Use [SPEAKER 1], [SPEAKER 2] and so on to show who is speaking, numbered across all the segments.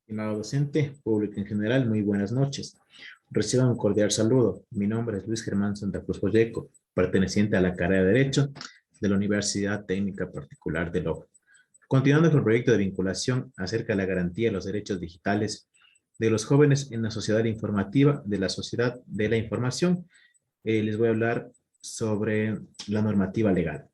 [SPEAKER 1] Estimado docente, público en general, muy buenas noches. Reciban un cordial saludo. Mi nombre es Luis Germán Santa Cruz Joyeco, perteneciente a la carrera de Derecho de la Universidad Técnica Particular de Loja. Continuando con el proyecto de vinculación acerca de la garantía de los derechos digitales de los jóvenes en la sociedad informativa de la sociedad de la información, les voy a hablar sobre la normativa legal.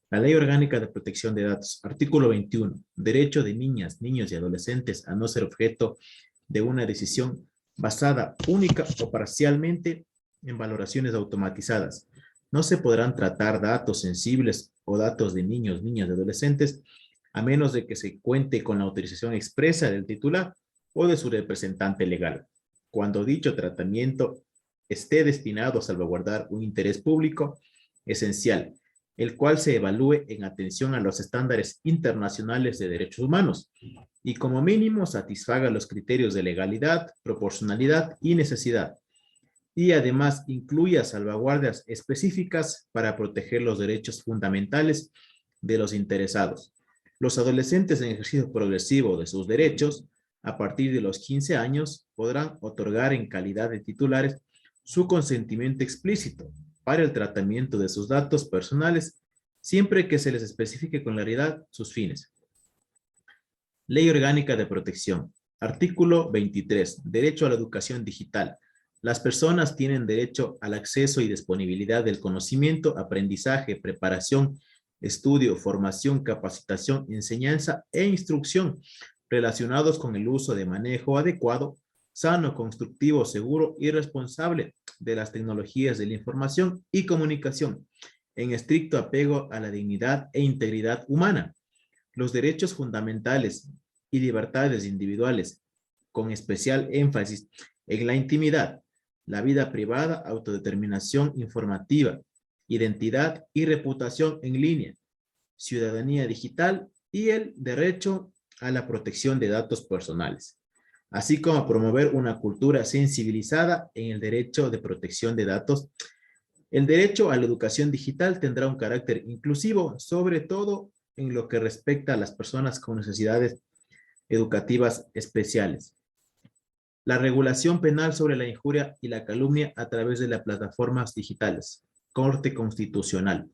[SPEAKER 1] La Ley Orgánica de Protección de Datos, artículo 21, derecho de niñas, niños y adolescentes a no ser objeto de una decisión basada única o parcialmente en valoraciones automatizadas. No se podrán tratar datos sensibles o datos de niños, niñas y adolescentes a menos de que se cuente con la autorización expresa del titular o de su representante legal. Cuando dicho tratamiento esté destinado a salvaguardar un interés público esencial, el cual se evalúe en atención a los estándares internacionales de derechos humanos y como mínimo satisfaga los criterios de legalidad, proporcionalidad y necesidad, y además incluya salvaguardas específicas para proteger los derechos fundamentales de los interesados. Los adolescentes en ejercicio progresivo de sus derechos, a partir de los 15 años, podrán otorgar en calidad de titulares su consentimiento explícito para el tratamiento de sus datos personales, siempre que se les especifique con claridad sus fines. Ley Orgánica de Protección. Artículo 23. Derecho a la educación digital. Las personas tienen derecho al acceso y disponibilidad del conocimiento, aprendizaje, preparación, estudio, formación, capacitación, enseñanza e instrucción relacionados con el uso de manejo adecuado, sano, constructivo, seguro y responsable de las tecnologías de la información y comunicación, en estricto apego a la dignidad e integridad humana, los derechos fundamentales y libertades individuales, con especial énfasis en la intimidad, la vida privada, autodeterminación informativa, identidad y reputación en línea, ciudadanía digital y el derecho a la protección de datos personales, así como promover una cultura sensibilizada en el derecho de protección de datos. El derecho a la educación digital tendrá un carácter inclusivo, sobre todo en lo que respecta a las personas con necesidades educativas especiales. La regulación penal sobre la injuria y la calumnia a través de las plataformas digitales. Corte Constitucional.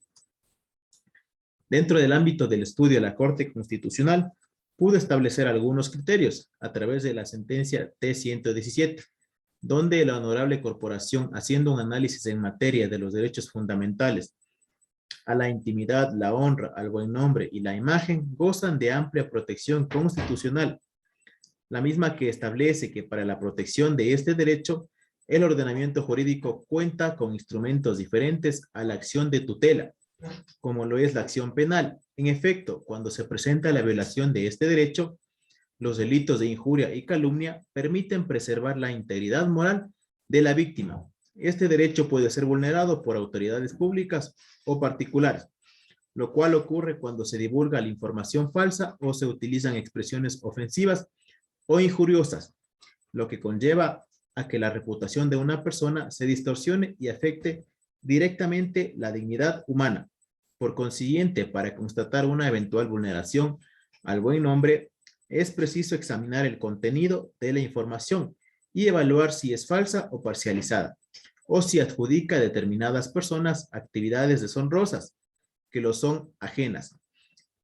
[SPEAKER 1] Dentro del ámbito del estudio de la Corte Constitucional, pudo establecer algunos criterios a través de la sentencia T-117, donde la honorable corporación, haciendo un análisis en materia de los derechos fundamentales a la intimidad, la honra, al buen nombre y la imagen, gozan de amplia protección constitucional, la misma que establece que para la protección de este derecho, el ordenamiento jurídico cuenta con instrumentos diferentes a la acción de tutela, como lo es la acción penal. En efecto, cuando se presenta la violación de este derecho, los delitos de injuria y calumnia permiten preservar la integridad moral de la víctima. Este derecho puede ser vulnerado por autoridades públicas o particulares, lo cual ocurre cuando se divulga la información falsa o se utilizan expresiones ofensivas o injuriosas, lo que conlleva a que la reputación de una persona se distorsione y afecte directamente la dignidad humana. Por consiguiente, para constatar una eventual vulneración al buen nombre, es preciso examinar el contenido de la información y evaluar si es falsa o parcializada, o si adjudica a determinadas personas actividades deshonrosas que lo son ajenas.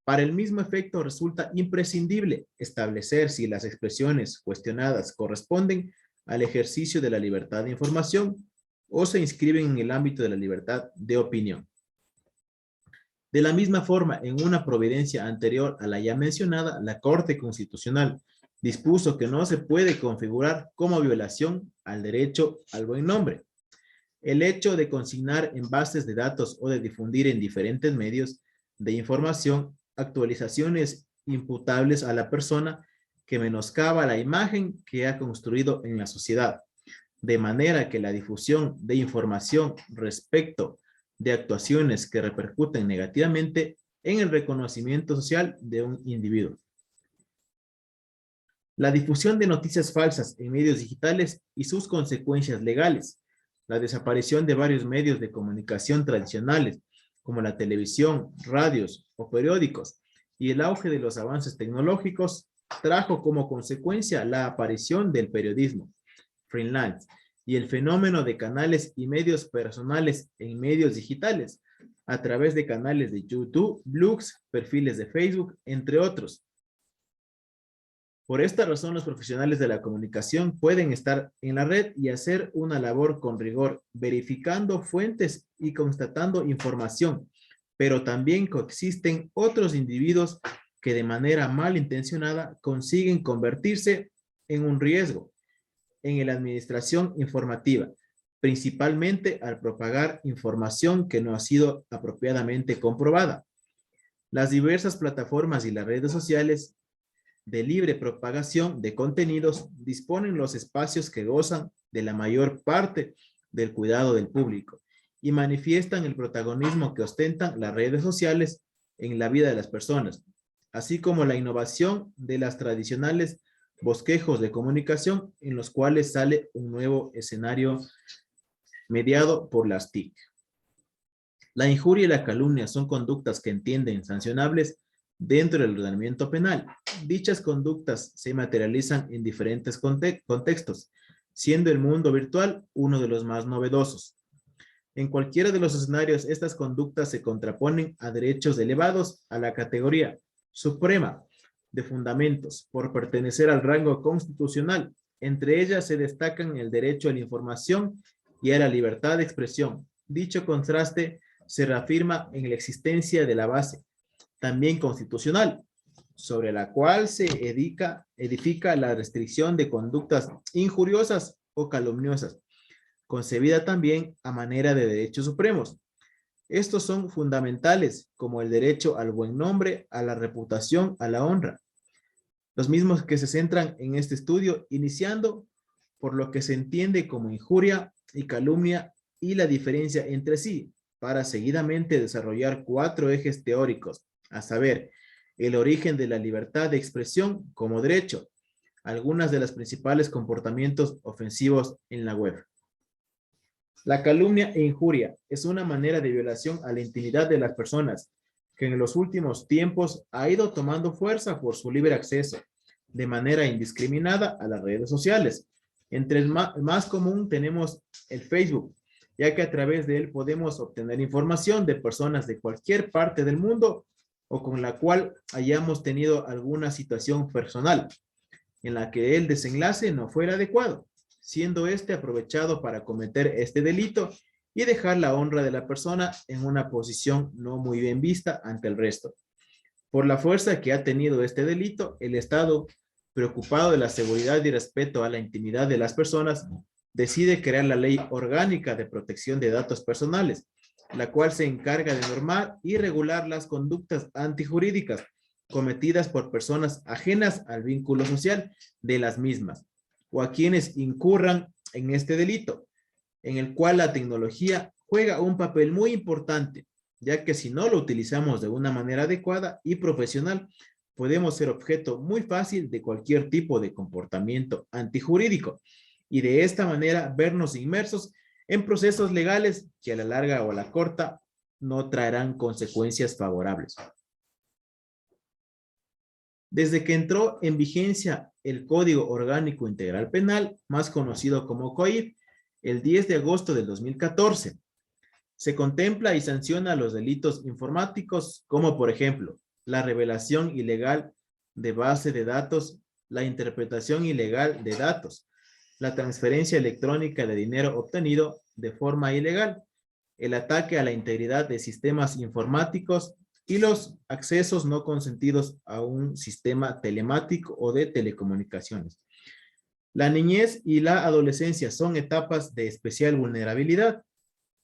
[SPEAKER 1] Para el mismo efecto, resulta imprescindible establecer si las expresiones cuestionadas corresponden al ejercicio de la libertad de información o se inscriben en el ámbito de la libertad de opinión. De la misma forma, en una providencia anterior a la ya mencionada, la Corte Constitucional dispuso que no se puede configurar como violación al derecho al buen nombre el hecho de consignar en bases de datos o de difundir en diferentes medios de información actualizaciones imputables a la persona que menoscaba la imagen que ha construido en la sociedad, de manera que la difusión de información respecto de actuaciones que repercuten negativamente en el reconocimiento social de un individuo. La difusión de noticias falsas en medios digitales y sus consecuencias legales. La desaparición de varios medios de comunicación tradicionales, como la televisión, radios o periódicos, y el auge de los avances tecnológicos trajo como consecuencia la aparición del periodismo freelance y el fenómeno de canales y medios personales en medios digitales a través de canales de YouTube, blogs, perfiles de Facebook, entre otros. Por esta razón, los profesionales de la comunicación pueden estar en la red y hacer una labor con rigor, verificando fuentes y constatando información, pero también coexisten otros individuos que de manera malintencionada consiguen convertirse en un riesgo en la administración informativa, principalmente al propagar información que no ha sido apropiadamente comprobada. Las diversas plataformas y las redes sociales de libre propagación de contenidos disponen los espacios que gozan de la mayor parte del cuidado del público y manifiestan el protagonismo que ostentan las redes sociales en la vida de las personas, así como la innovación de las tradicionales bosquejos de comunicación en los cuales sale un nuevo escenario mediado por las TIC. La injuria y la calumnia son conductas que entienden sancionables dentro del ordenamiento penal. Dichas conductas se materializan en diferentes contextos, siendo el mundo virtual uno de los más novedosos. En cualquiera de los escenarios, estas conductas se contraponen a derechos elevados a la categoría suprema de fundamentos por pertenecer al rango constitucional. Entre ellas se destacan el derecho a la información y a la libertad de expresión. Dicho contraste se reafirma en la existencia de la base, también constitucional, sobre la cual se edifica la restricción de conductas injuriosas o calumniosas, concebida también a manera de derechos supremos. Estos son fundamentales, como el derecho al buen nombre, a la reputación, a la honra. Los mismos que se centran en este estudio, iniciando por lo que se entiende como injuria y calumnia y la diferencia entre sí, para seguidamente desarrollar 4 ejes teóricos, a saber, el origen de la libertad de expresión como derecho, algunas de los principales comportamientos ofensivos en la web. La calumnia e injuria es una manera de violación a la intimidad de las personas que en los últimos tiempos ha ido tomando fuerza por su libre acceso de manera indiscriminada a las redes sociales. Entre el más común tenemos el Facebook, ya que a través de él podemos obtener información de personas de cualquier parte del mundo o con la cual hayamos tenido alguna situación personal en la que el desenlace no fuera adecuado, siendo este aprovechado para cometer este delito y dejar la honra de la persona en una posición no muy bien vista ante el resto. Por la fuerza que ha tenido este delito, el Estado, preocupado de la seguridad y respeto a la intimidad de las personas, decide crear la Ley Orgánica de Protección de Datos Personales, la cual se encarga de normar y regular las conductas antijurídicas cometidas por personas ajenas al vínculo social de las mismas o a quienes incurran en este delito, en el cual la tecnología juega un papel muy importante, ya que si no lo utilizamos de una manera adecuada y profesional, podemos ser objeto muy fácil de cualquier tipo de comportamiento antijurídico y de esta manera vernos inmersos en procesos legales que a la larga o a la corta no traerán consecuencias favorables. Desde que entró en vigencia el Código Orgánico Integral Penal, más conocido como COIP, el 10 de agosto del 2014, se contempla y sanciona los delitos informáticos como, por ejemplo, la revelación ilegal de base de datos, la interpretación ilegal de datos, la transferencia electrónica de dinero obtenido de forma ilegal, el ataque a la integridad de sistemas informáticos y los accesos no consentidos a un sistema telemático o de telecomunicaciones. La niñez y la adolescencia son etapas de especial vulnerabilidad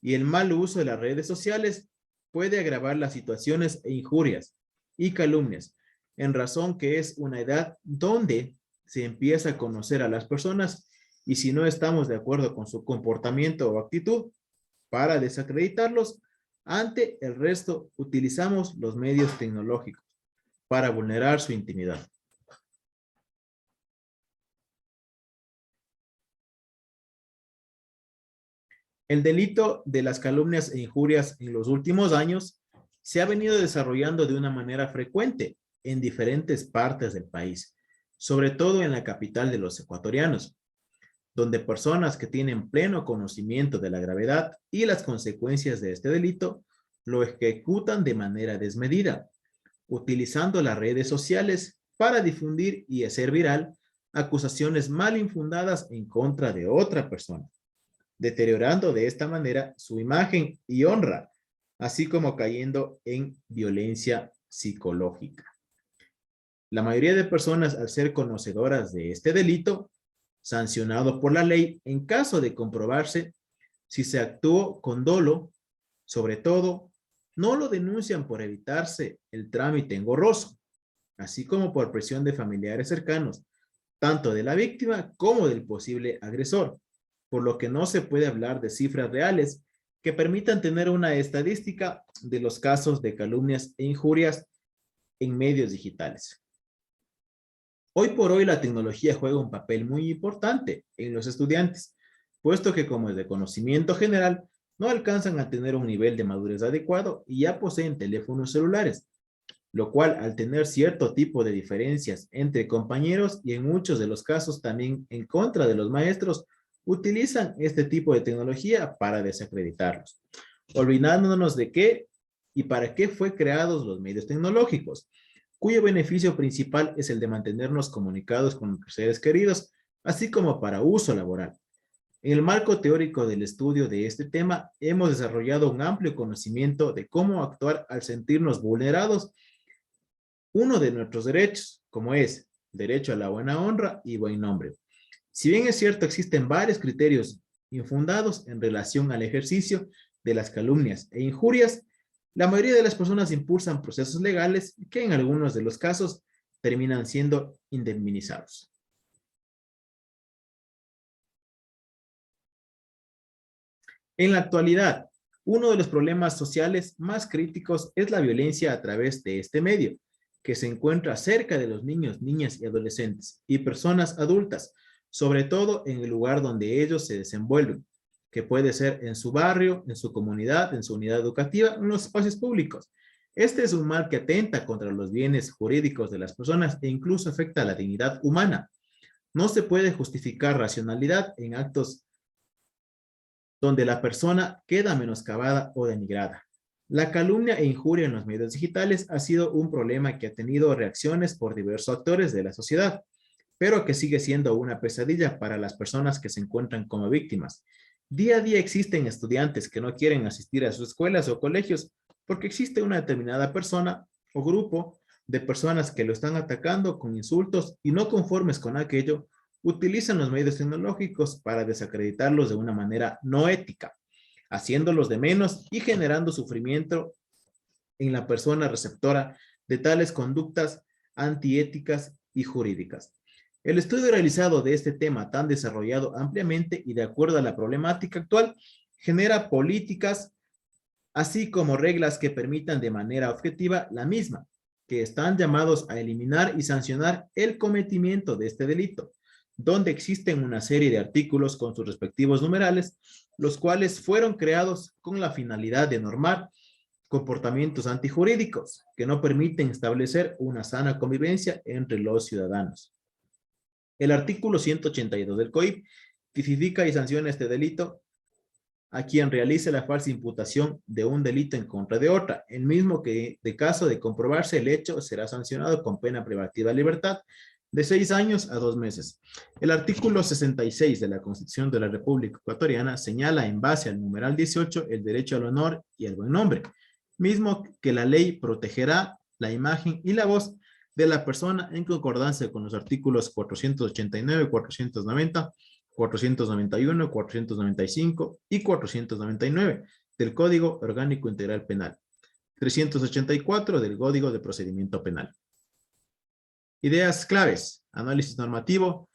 [SPEAKER 1] y el mal uso de las redes sociales puede agravar las situaciones e injurias y calumnias, en razón que es una edad donde se empieza a conocer a las personas y si no estamos de acuerdo con su comportamiento o actitud, para desacreditarlos, ante el resto utilizamos los medios tecnológicos para vulnerar su intimidad. El delito de las calumnias e injurias en los últimos años se ha venido desarrollando de una manera frecuente en diferentes partes del país, sobre todo en la capital de los ecuatorianos, donde personas que tienen pleno conocimiento de la gravedad y las consecuencias de este delito lo ejecutan de manera desmedida, utilizando las redes sociales para difundir y hacer viral acusaciones mal infundadas en contra de otra persona, deteriorando de esta manera su imagen y honra, así como cayendo en violencia psicológica. La mayoría de personas, al ser conocedoras de este delito, sancionado por la ley, en caso de comprobarse si se actuó con dolo, sobre todo, no lo denuncian por evitarse el trámite engorroso, así como por presión de familiares cercanos, tanto de la víctima como del posible agresor, por lo que no se puede hablar de cifras reales que permitan tener una estadística de los casos de calumnias e injurias en medios digitales. Hoy por hoy la tecnología juega un papel muy importante en los estudiantes, puesto que como es de conocimiento general, no alcanzan a tener un nivel de madurez adecuado y ya poseen teléfonos celulares, lo cual al tener cierto tipo de diferencias entre compañeros y en muchos de los casos también en contra de los maestros, utilizan este tipo de tecnología para desacreditarlos, olvidándonos de qué y para qué fue creados los medios tecnológicos, cuyo beneficio principal es el de mantenernos comunicados con nuestros seres queridos, así como para uso laboral. En el marco teórico del estudio de este tema, hemos desarrollado un amplio conocimiento de cómo actuar al sentirnos vulnerados uno de nuestros derechos, como es derecho a la buena honra y buen nombre. Si bien es cierto, existen varios criterios infundados en relación al ejercicio de las calumnias e injurias, la mayoría de las personas impulsan procesos legales que en algunos de los casos terminan siendo indemnizados. En la actualidad, uno de los problemas sociales más críticos es la violencia a través de este medio, que se encuentra cerca de los niños, niñas y adolescentes y personas adultas, sobre todo en el lugar donde ellos se desenvuelven, que puede ser en su barrio, en su comunidad, en su unidad educativa, en los espacios públicos. Este es un mal que atenta contra los bienes jurídicos de las personas e incluso afecta a la dignidad humana. No se puede justificar racionalidad en actos donde la persona queda menoscabada o denigrada. La calumnia e injuria en los medios digitales ha sido un problema que ha tenido reacciones por diversos actores de la sociedad, pero que sigue siendo una pesadilla para las personas que se encuentran como víctimas. Día a día existen estudiantes que no quieren asistir a sus escuelas o colegios porque existe una determinada persona o grupo de personas que lo están atacando con insultos y no conformes con aquello, utilizan los medios tecnológicos para desacreditarlos de una manera no ética, haciéndolos de menos y generando sufrimiento en la persona receptora de tales conductas antiéticas y jurídicas. El estudio realizado de este tema tan desarrollado ampliamente y de acuerdo a la problemática actual, genera políticas así como reglas que permitan de manera objetiva la misma, que están llamados a eliminar y sancionar el cometimiento de este delito, donde existen una serie de artículos con sus respectivos numerales, los cuales fueron creados con la finalidad de normar comportamientos antijurídicos que no permiten establecer una sana convivencia entre los ciudadanos. El artículo 182 del COIP tipifica y sanciona este delito a quien realice la falsa imputación de un delito en contra de otra, el mismo que de caso de comprobarse el hecho será sancionado con pena privativa de libertad de 6 años a 2 meses. El artículo 66 de la Constitución de la República Ecuatoriana señala en base al numeral 18 el derecho al honor y al buen nombre, mismo que la ley protegerá la imagen y la voz de la persona en concordancia con los artículos 489, 490, 491, 495 y 499 del Código Orgánico Integral Penal, 384 del Código de Procedimiento Penal. Ideas claves: análisis normativo,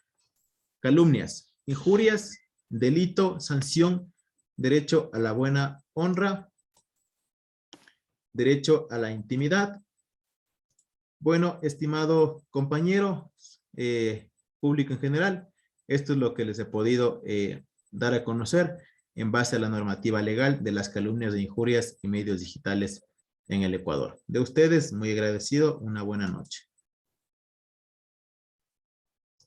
[SPEAKER 1] calumnias, injurias, delito, sanción, derecho a la buena honra, derecho a la intimidad. Bueno, estimado compañero, público en general, esto es lo que les he podido dar a conocer en base a la normativa legal de las calumnias e injurias en medios digitales en el Ecuador. De ustedes, muy agradecido, una buena noche.